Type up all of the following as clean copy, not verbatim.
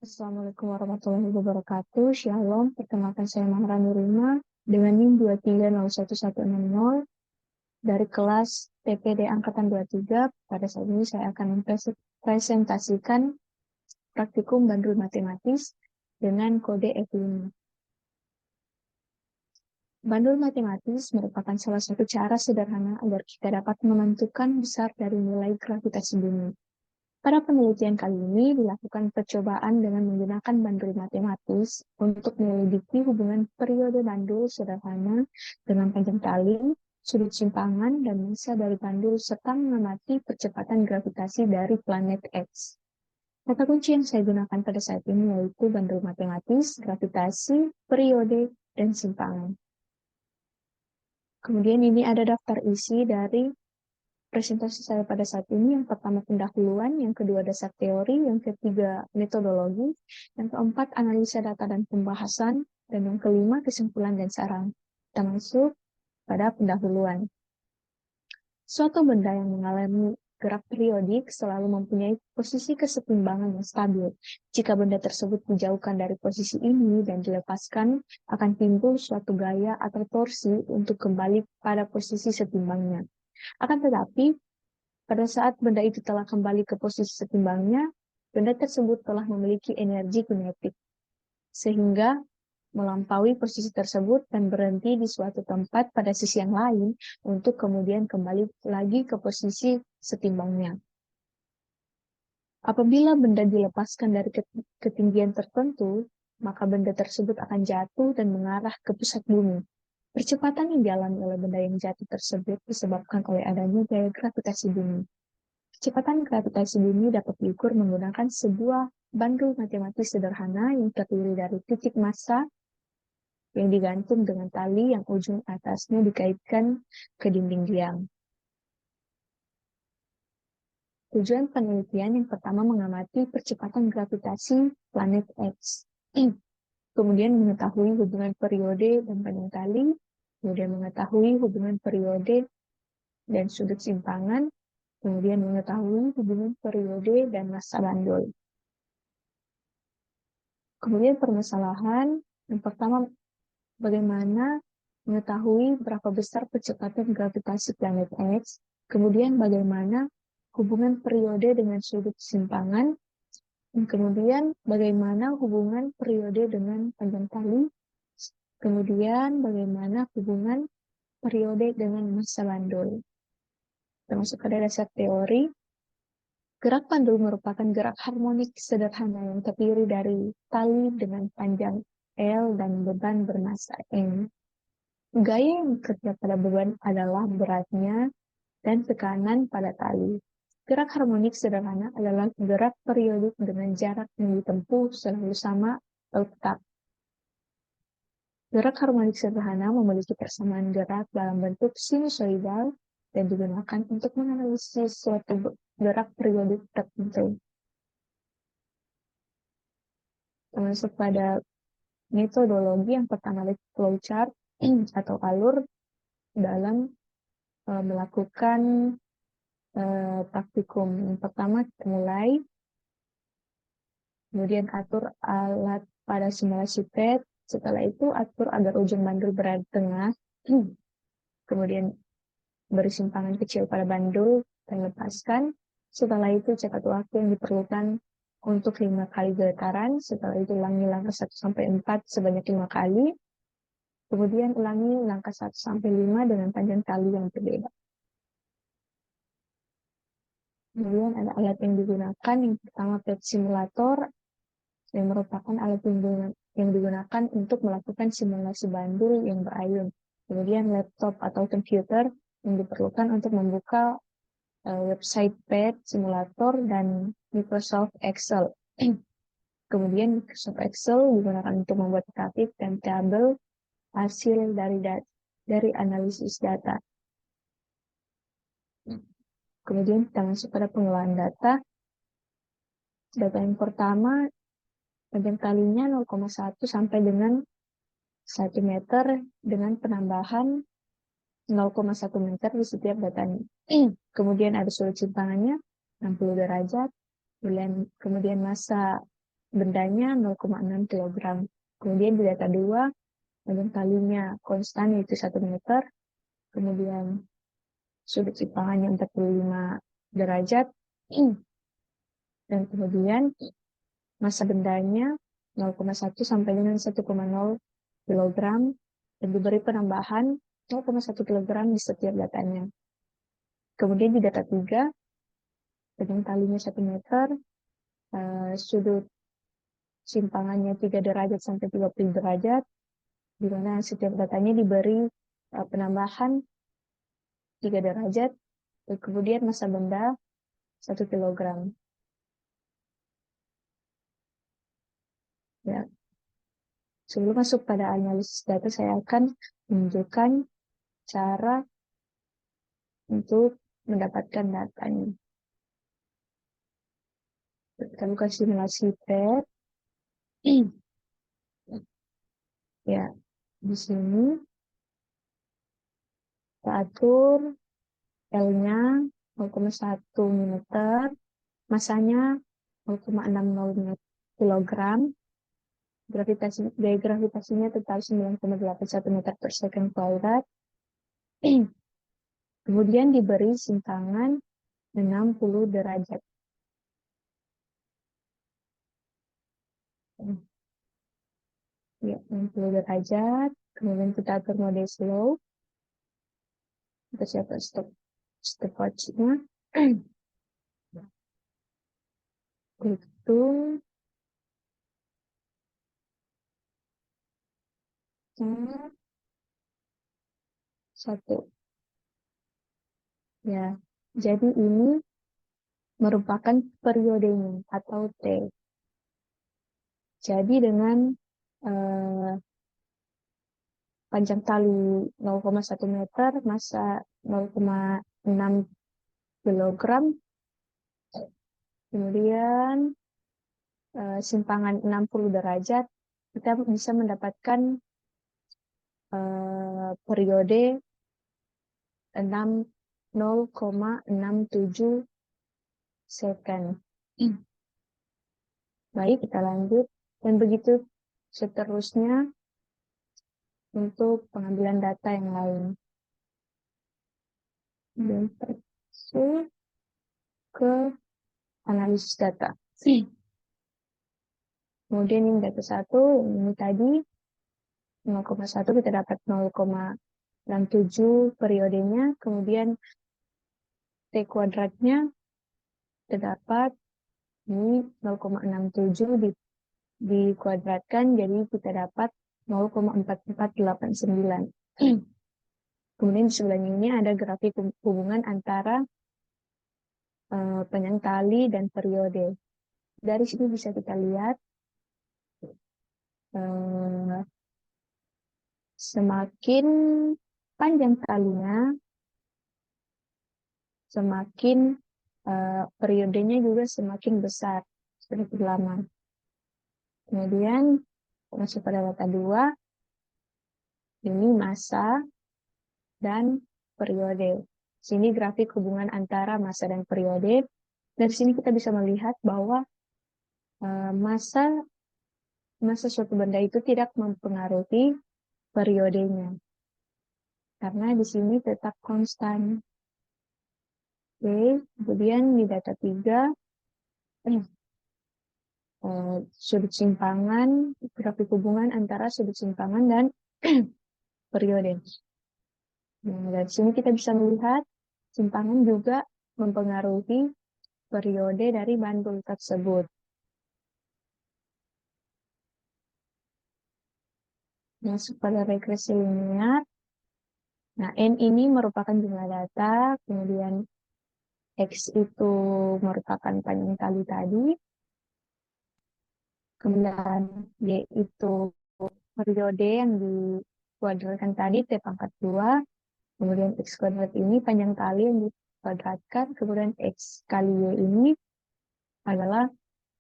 Assalamualaikum warahmatullahi wabarakatuh. Shalom, perkenalkan saya Mahra Nurima dengan NIM 2301100 dari kelas PPD Angkatan 23. Pada saat ini saya akan mempresentasikan praktikum Bandul Matematis dengan kode F5. Bandul matematis merupakan salah satu cara sederhana agar kita dapat menentukan besar dari nilai gravitasi bumi. Pada penelitian kali ini dilakukan percobaan dengan menggunakan bandul matematis untuk menyelidiki hubungan periode bandul sederhana dengan panjang tali, sudut simpangan, dan massa dari bandul serta mengamati percepatan gravitasi dari planet X. Kata kunci yang saya gunakan pada saat ini yaitu bandul matematis, gravitasi, periode, dan simpangan. Kemudian ini ada daftar isi dari presentasi saya pada saat ini. Yang pertama pendahuluan, yang kedua dasar teori, yang ketiga metodologi, yang keempat analisa data dan pembahasan, dan yang kelima kesimpulan dan saran. Kita masuk pada pendahuluan. Suatu benda yang mengalami gerak periodik selalu mempunyai posisi kesetimbangan yang stabil. Jika benda tersebut dijauhkan dari posisi ini dan dilepaskan, akan timbul suatu gaya atau torsi untuk kembali pada posisi setimbangnya. Akan tetapi, pada saat benda itu telah kembali ke posisi setimbangnya, benda tersebut telah memiliki energi kinetik, sehingga melampaui posisi tersebut dan berhenti di suatu tempat pada sisi yang lain untuk kemudian kembali lagi ke posisi setimbangnya. Apabila benda dilepaskan dari ketinggian tertentu, maka benda tersebut akan jatuh dan mengarah ke pusat bumi. Percepatan yang dialami oleh benda yang jatuh tersebut disebabkan oleh adanya gaya gravitasi bumi. Kecepatan gravitasi bumi dapat diukur menggunakan sebuah bandul matematis sederhana yang terdiri dari titik massa yang digantung dengan tali yang ujung atasnya dikaitkan ke dinding liang. Tujuan penelitian yang pertama mengamati percepatan gravitasi planet X. Kemudian mengetahui hubungan periode dan panjang tali, kemudian mengetahui hubungan periode dan sudut simpangan, kemudian mengetahui hubungan periode dan massa bandul. Kemudian permasalahan yang pertama, bagaimana mengetahui berapa besar percepatan gravitasi planet X, kemudian bagaimana hubungan periode dengan sudut simpangan, dan kemudian bagaimana hubungan periode dengan panjang tali, kemudian bagaimana hubungan periode dengan massa bandul. Termasuk pada dasar teori, gerak bandul merupakan gerak harmonik sederhana yang terdiri dari tali dengan panjang L dan beban bermassa M. Gaya yang bekerja pada beban adalah beratnya dan tekanan pada tali. Gerak harmonik sederhana adalah gerak periodik dengan jarak yang ditempuh selalu sama atau tetap. Gerak harmonik sederhana memiliki persamaan gerak dalam bentuk sinusoidal dan digunakan untuk menganalisis suatu gerak periodik tertentu. Termasuk pada metodologi yang pertama flowchart atau alur dalam melakukan praktikum. Yang pertama kita mulai, kemudian atur alat pada simulasi PET, setelah itu atur agar ujung bandul berada di tengah, kemudian beri simpangan kecil pada bandul dan lepaskan. Setelah itu catat waktu yang diperlukan untuk 5 kali getaran, setelah itu ulangi langkah 1-4 sebanyak 5 kali, kemudian ulangi langkah 1-5 dengan panjang tali yang berbeda. Kemudian ada alat yang digunakan, yang pertama PET simulator, yang merupakan alat yang digunakan untuk melakukan simulasi bandul yang berayun. Kemudian laptop atau komputer yang diperlukan untuk membuka website PET simulator dan Microsoft Excel. Kemudian Microsoft Excel digunakan untuk membuat grafik dan tabel hasil dari analisis data. Kemudian kita masuk pada pengolahan data. Data yang pertama, panjang talinya 0,1 sampai dengan 1 meter dengan penambahan 0,1 meter di setiap datanya. Kemudian ada sudut simpangannya 60 derajat, kemudian massa bendanya 0,6 kg. Kemudian di data 2, panjang talinya konstan yaitu 1 meter. Kemudian sudut simpangannya 45 derajat. Dan kemudian massa bendanya 0,1 sampai dengan 1,0 kg. Dan diberi penambahan 0,1 kg di setiap datanya. Kemudian di data 3, panjang talinya 1 meter, sudut simpangannya 3 derajat sampai 30 derajat, di mana setiap datanya diberi penambahan 3 derajat, dan kemudian massa benda 1 kilogram. Ya. Sebelum masuk pada analisis data, saya akan menunjukkan cara untuk mendapatkan datanya. Kita buka simulasi PET. Ya, di sini kita atur L-nya 0,1 meter, masanya 0,60 kilogram, gaya gravitasinya total 9,81 meter per second kuadrat. Kemudian diberi simpangan 60 derajat. Ya, 60 derajat. Kemudian kita atur mode slow. Kita siapkan stopwatch-nya. Hitung. Satu. Ya, jadi ini merupakan periodenya atau T. Jadi dengan panjang tali 0,1 meter, massa 0,6 kilogram, kemudian simpangan 60 derajat, kita bisa mendapatkan periode 0,67 second. Baik, kita lanjut. Dan begitu seterusnya untuk pengambilan data yang lain. Dan masuk ke analisis data. Kemudian ini data 1, ini tadi 0,1 kita dapat 0,67 periodenya, kemudian T kuadratnya kita dapat ini 0,67 dikuadratkan, jadi kita dapat 0,4489. Kemudian di sebelahnya ini ada grafik hubungan antara panjang tali dan periode. Dari sini bisa kita lihat semakin panjang talinya, semakin periodenya juga semakin besar, semakin lama. Kemudian masuk pada data 2, ini massa dan periode. Sini grafik hubungan antara massa dan periode. Dari sini kita bisa melihat bahwa massa suatu benda itu tidak mempengaruhi periodenya, karena di sini tetap konstan. Oke, kemudian di data 3, sudut simpangan, grafik hubungan antara sudut simpangan dan periode. Nah, dari sini kita bisa melihat simpangan juga mempengaruhi periode dari bandul tersebut. Masuk pada regresi linear. Nah, N ini merupakan jumlah data, kemudian X itu merupakan panjang tali tadi, kemudian Y itu periode yang dikuadratkan tadi, T pangkat 2, kemudian X kuadrat ini panjang tali yang dikuadratkan, kemudian X kali Y ini adalah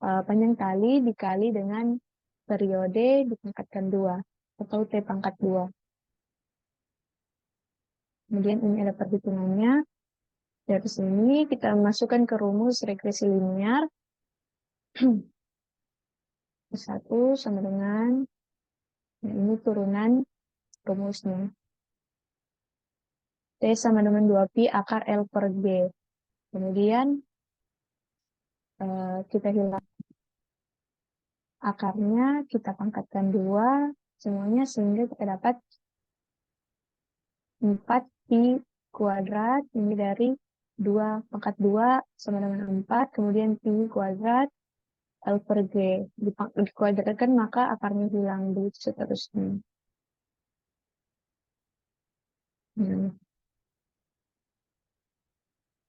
panjang tali dikali dengan periode dipangkatkan 2, atau T pangkat 2. Kemudian ini ada perhitungannya. Dari sini kita masukkan ke rumus regresi linear. Satu sama dengan, nah ini turunan rumusnya. T sama dengan 2Pi akar L per G. Kemudian kita hilang akarnya, kita pangkatkan 2 semuanya sehingga kita dapat 4Pi kuadrat. Ini dari 2 pangkat 2 sama dengan 4. Kemudian Pi kuadrat L per G. Dikuadratkan maka akarnya hilang. Begitu seterusnya.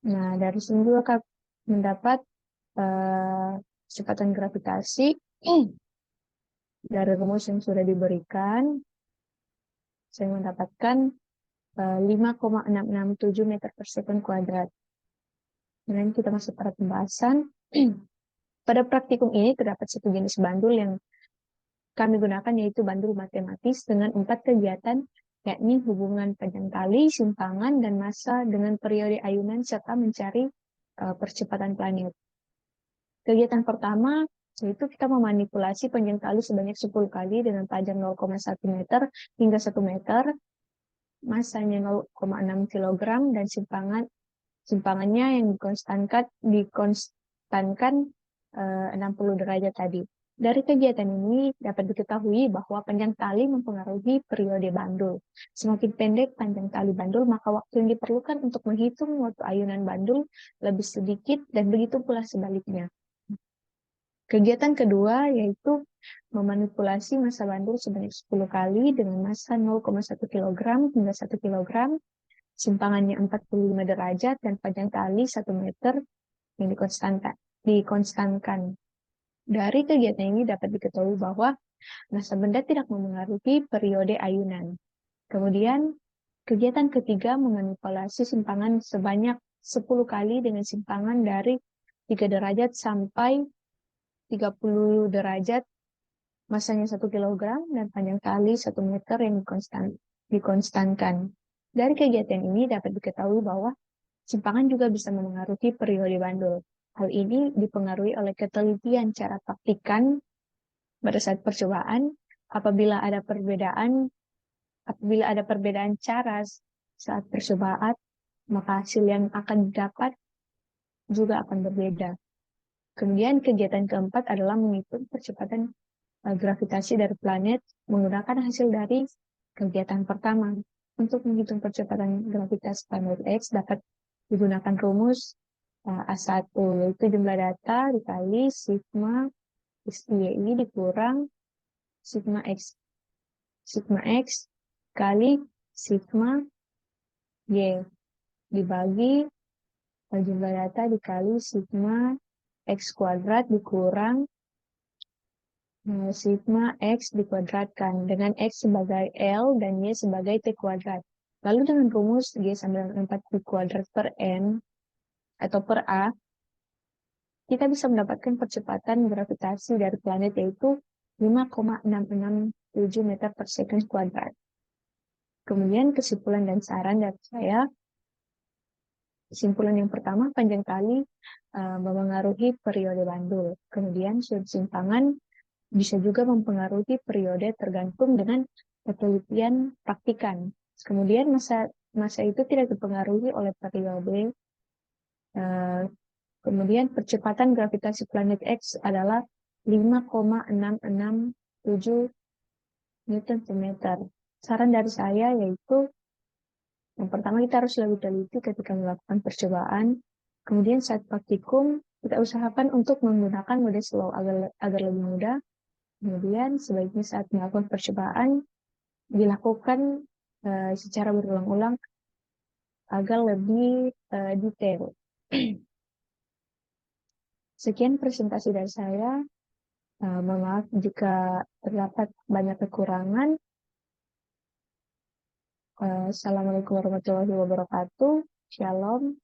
Nah, dari sini juga akan mendapat kecepatan gravitasi dari rumus yang sudah diberikan. Saya mendapatkan 5,667 meter per second kuadrat. Kemudian kita masuk pada pembahasan. Pada praktikum ini terdapat satu jenis bandul yang kami gunakan, yaitu bandul matematis dengan 4 kegiatan, yakni hubungan panjang tali, simpangan, dan massa dengan periode ayunan, serta mencari percepatan planet. Kegiatan pertama yaitu kita memanipulasi panjang tali sebanyak 10 kali dengan panjang 0,1 meter hingga 1 meter, massanya 0,6 kg, dan simpangannya yang dikonstankan 60 derajat tadi. Dari kegiatan ini dapat diketahui bahwa panjang tali mempengaruhi periode bandul. Semakin pendek panjang tali bandul, maka waktu yang diperlukan untuk menghitung waktu ayunan bandul lebih sedikit, dan begitu pula sebaliknya. Kegiatan kedua yaitu memanipulasi massa bandul sebanyak 10 kali dengan massa 0,1 kg hingga 1 kg, simpangannya 45 derajat, dan panjang tali 1 meter yang dikonstankan. Dari kegiatan ini dapat diketahui bahwa massa benda tidak memengaruhi periode ayunan. Kemudian, kegiatan ketiga memanipulasi simpangan sebanyak 10 kali dengan simpangan dari 3 derajat sampai 30 derajat, massanya 1 kg, dan panjang tali 1 meter yang dikonstankan. Dari kegiatan ini dapat diketahui bahwa simpangan juga bisa memengaruhi periode bandul. Hal ini dipengaruhi oleh ketelitian cara praktikan pada saat percobaan. Apabila ada perbedaan cara saat percobaan, maka hasil yang akan didapat juga akan berbeda. Kemudian kegiatan keempat adalah menghitung percepatan gravitasi dari planet menggunakan hasil dari kegiatan pertama. Untuk menghitung percepatan gravitasi planet X dapat digunakan rumus A1, yaitu jumlah data dikali sigma XY dikurang sigma X kali sigma Y dibagi jumlah data dikali sigma X kuadrat dikurang sigma X dikuadratkan dengan X sebagai L dan Y sebagai T kuadrat. Lalu dengan rumus G sama dengan 4 Pi kuadrat per N atau per A, kita bisa mendapatkan percepatan gravitasi dari planet yaitu 5,667 meter per second kuadrat. Kemudian kesimpulan dan saran dari saya. Kesimpulan yang pertama, panjang tali memengaruhi periode bandul. Kemudian sudut simpangan bisa juga mempengaruhi periode tergantung dengan penelitian praktikan. Kemudian masa itu tidak dipengaruhi oleh periode. Kemudian percepatan gravitasi planet X adalah 5,667 Newton per meter. Saran dari saya yaitu yang pertama, kita harus lebih teliti ketika melakukan percobaan. Kemudian saat praktikum, kita usahakan untuk menggunakan mode slow agar lebih mudah. Kemudian sebaiknya saat melakukan percobaan, dilakukan secara berulang-ulang agar lebih detail. Sekian presentasi dari saya. Mohon maaf jika terdapat banyak kekurangan. Assalamualaikum warahmatullahi wabarakatuh. Shalom.